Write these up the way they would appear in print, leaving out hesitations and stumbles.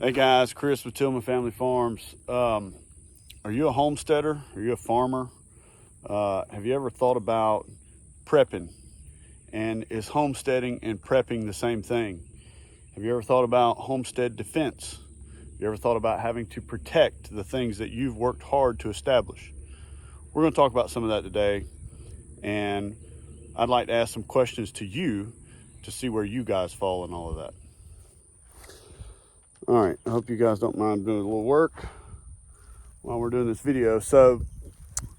Hey guys, Chris with Tillman Family Farms. Are you a homesteader? Are you a farmer? Have you ever thought about prepping? And is homesteading and prepping the same thing? Have you ever thought about homestead defense? Have you ever thought about having to protect the things that you've worked hard to establish? We're going to talk about some of that today, and I'd like to ask some questions to you to see where you guys fall in all of that. All right, I hope you guys don't mind doing a little work while we're doing this video. So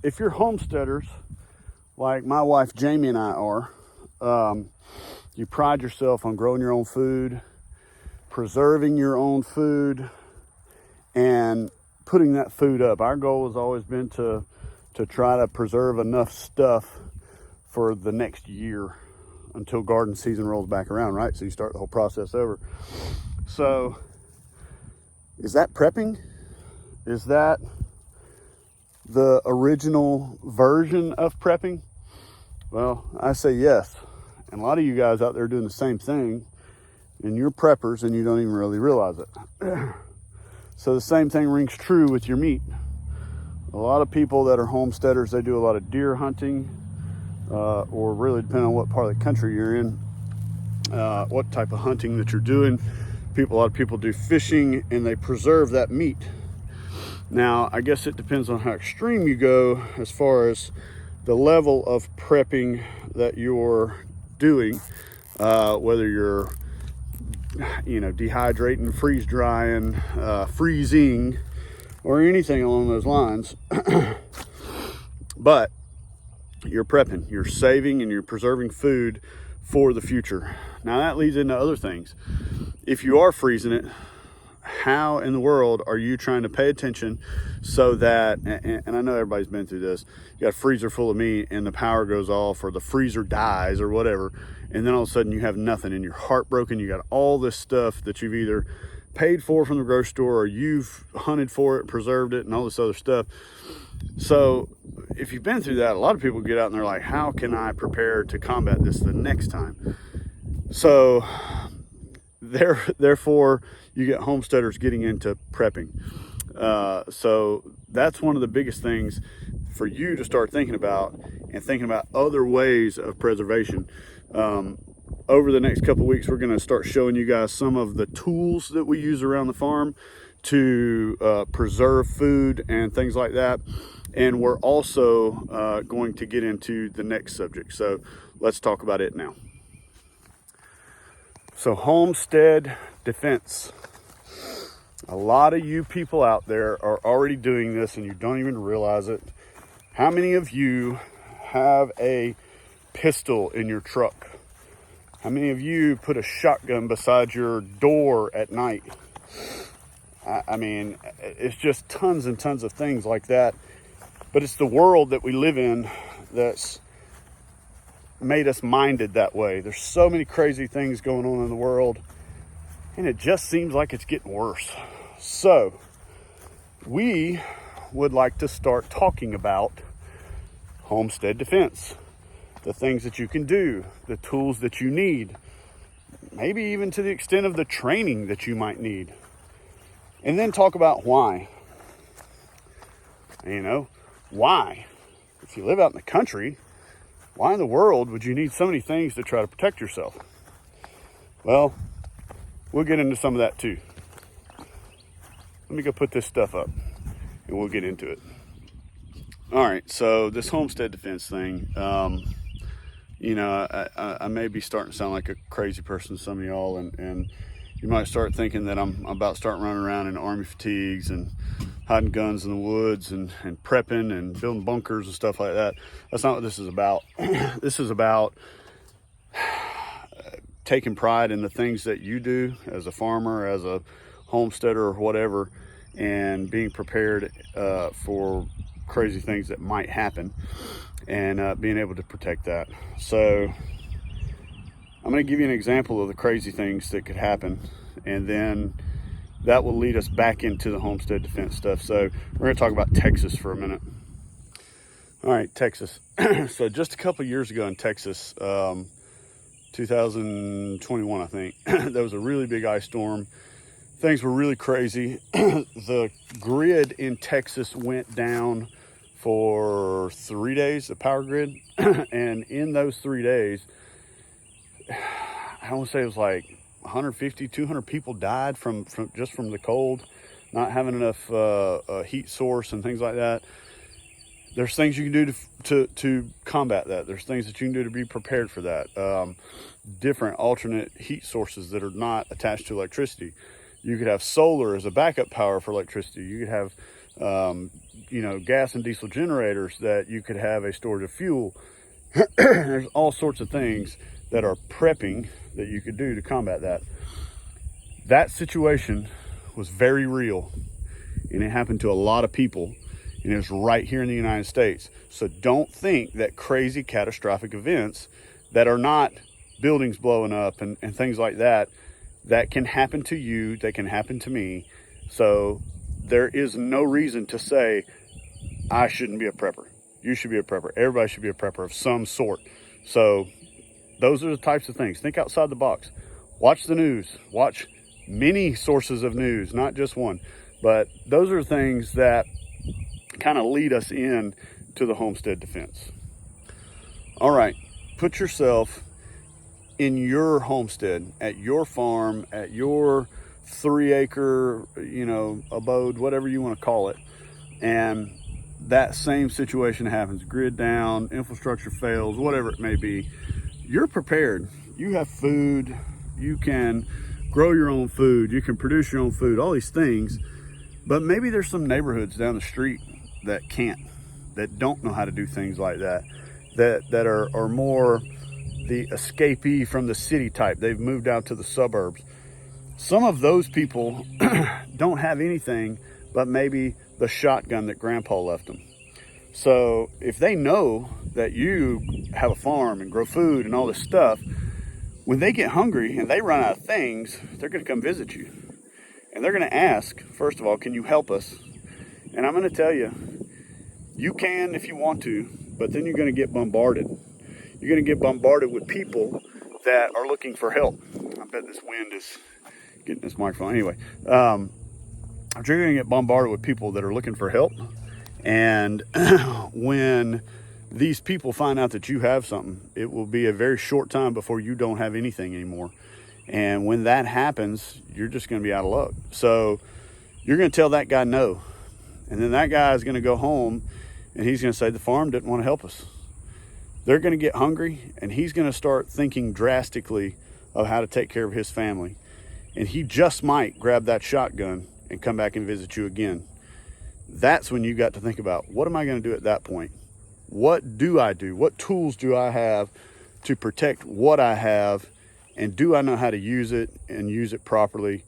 if you're homesteaders, like my wife Jamie and I are, you pride yourself on growing your own food, preserving your own food, and putting that food up. Our goal has always been to try to preserve enough stuff for the next year until garden season rolls back around, right? So you start the whole process over. So is that prepping? Is that the original version of prepping? Well, I say yes. And a lot of you guys out there doing the same thing, and you're preppers and you don't even really realize it. So the same thing rings true with your meat. A lot of people that are homesteaders, they do a lot of deer hunting, or really depending on what part of the country you're in, what type of hunting that you're doing. A lot of people do fishing and they preserve that meat. Now, I guess it depends on how extreme you go as far as the level of prepping that you're doing, whether you're, dehydrating, freeze drying, freezing, or anything along those lines. But you're prepping, you're saving, and you're preserving food for the future. Now that leads into other things. If you are freezing it, how in the world are you trying to pay attention so that, and I know everybody's been through this, you got a freezer full of meat and the power goes off or the freezer dies or whatever, and then all of a sudden you have nothing and you're heartbroken. You got all this stuff that you've either paid for from the grocery store or you've hunted for it, preserved it, and all this other stuff. So if you've been through that, a lot of people get out and they're like, how can I prepare to combat this the next time? So therefore you get homesteaders getting into prepping. So that's one of the biggest things for you to start thinking about, and thinking about other ways of preservation. Over the next couple weeks, we're going to start showing you guys some of the tools that we use around the farm to preserve food and things like that. And we're also going to get into the next subject. So let's talk about it now. So homestead defense. A lot of you people out there are already doing this and you don't even realize it. How many of you have a pistol in your truck? How many of you put a shotgun beside your door at night? I mean, it's just tons and tons of things like that. But it's the world that we live in that's made us minded that way. There's so many crazy things going on in the world, and it just seems like it's getting worse. So we would like to start talking about homestead defense, the things that you can do, the tools that you need, maybe even to the extent of the training that you might need, and then talk about why. Why? If you live out in the country, why in the world would you need so many things to try to protect yourself? Well, we'll get into some of that too. Let me go put this stuff up and we'll get into it. All right, so this homestead defense thing, I may be starting to sound like a crazy person to some of y'all, and you might start thinking that I'm about to start running around in army fatigues and hiding guns in the woods and prepping and building bunkers and stuff like that. That's not what this is about. This is about taking pride in the things that you do as a farmer, as a homesteader or whatever, and being prepared for crazy things that might happen, and being able to protect that. So I'm going to give you an example of the crazy things that could happen, and then that will lead us back into the homestead defense stuff. So we're going to talk about Texas for a minute. All right, Texas. So just a couple of years ago in Texas, 2021, I think, there was a really big ice storm things were really crazy. The grid in Texas went down for 3 days, the power grid. And in those 3 days, I want to say it was like 150, 200 people died from just from the cold, not having enough heat source and things like that. There's things you can do to combat that. There's things that you can do to be prepared for that. Different alternate heat sources that are not attached to electricity. You could have solar as a backup power for electricity. You could have, gas and diesel generators that you could have a storage of fuel. There's all sorts of things that are prepping that you could do to combat that. That situation was very real, and it happened to a lot of people, and it was right here in the United States. So don't think that crazy catastrophic events that are not buildings blowing up and things like that, that can happen to you, that can happen to me. So there is no reason to say, I shouldn't be a prepper. You should be a prepper. Everybody should be a prepper of some sort. So those are the types of things. Think outside the box. Watch the news. Watch many sources of news, not just one. But those are things that kind of lead us in to the homestead defense. All right, put yourself in your homestead, at your farm, at your 3-acre, abode, whatever you want to call it. And that same situation happens, grid down, infrastructure fails, whatever it may be. You're prepared. You have food. You can grow your own food. You can produce your own food, all these things. But maybe there's some neighborhoods down the street that can't, that don't know how to do things like that, that are more the escapee from the city type. They've moved out to the suburbs. Some of those people don't have anything but maybe the shotgun that grandpa left them. So if they know that you have a farm and grow food and all this stuff, when they get hungry and they run out of things, they're going to come visit you. And they're going to ask, first of all, can you help us? And I'm going to tell you, you can if you want to, but then you're going to get bombarded. You're going to get bombarded with people that are looking for help. I bet this wind is getting this microphone. Anyway, you're going to get bombarded with people that are looking for help. And when these people find out that you have something, it will be a very short time before you don't have anything anymore. And when that happens, you're just going to be out of luck. So you're going to tell that guy no. And then that guy is going to go home and he's going to say the farm didn't want to help us. They're going to get hungry, and he's going to start thinking drastically of how to take care of his family. And he just might grab that shotgun and come back and visit you again. That's when you got to think about, what am I going to do at that point? What do I do? What tools do I have to protect what I have? And do I know how to use it and use it properly?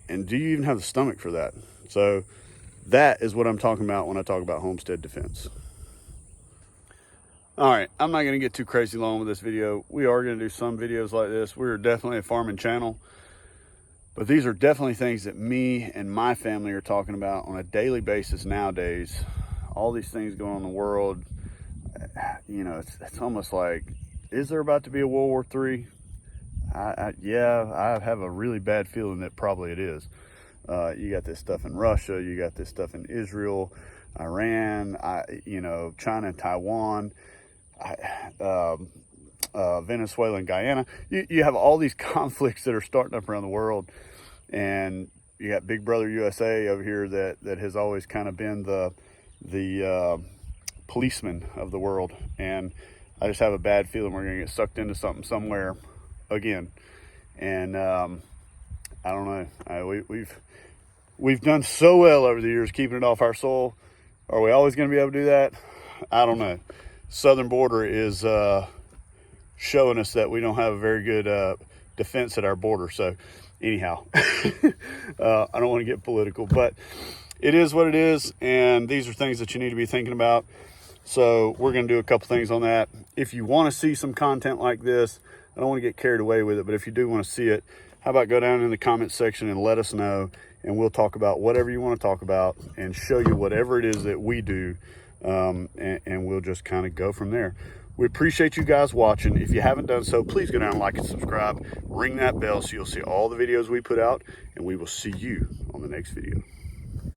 And do you even have the stomach for that? So that is what I'm talking about when I talk about homestead defense. All right, I'm not going to get too crazy long with this video. We are going to do some videos like this. We're definitely a farming channel, but these are definitely things that me and my family are talking about on a daily basis nowadays. All these things going on in the world, it's almost like, is there about to be a World War III? Yeah, I have a really bad feeling that probably it is. You got this stuff in Russia, you got this stuff in Israel, Iran, China and Taiwan, Venezuela and Guyana. You have all these conflicts that are starting up around the world, and you got Big Brother USA over here that has always kind of been the policeman of the world. And I just have a bad feeling we're gonna get sucked into something somewhere again. And I don't know. We've done so well over the years keeping it off our soil. Are we always gonna be able to do that? I don't know. Southern border is showing us that we don't have a very good defense at our border. So anyhow, I don't want to get political, but it is what it is. And these are things that you need to be thinking about. So we're going to do a couple things on that. If you want to see some content like this, I don't want to get carried away with it, but if you do want to see it, how about go down in the comment section and let us know, and we'll talk about whatever you want to talk about and show you whatever it is that we do. And we'll just kind of go from there. We appreciate you guys watching. If you haven't done so, please go down and like and subscribe. Ring that bell so you'll see all the videos we put out, and we will see you on the next video.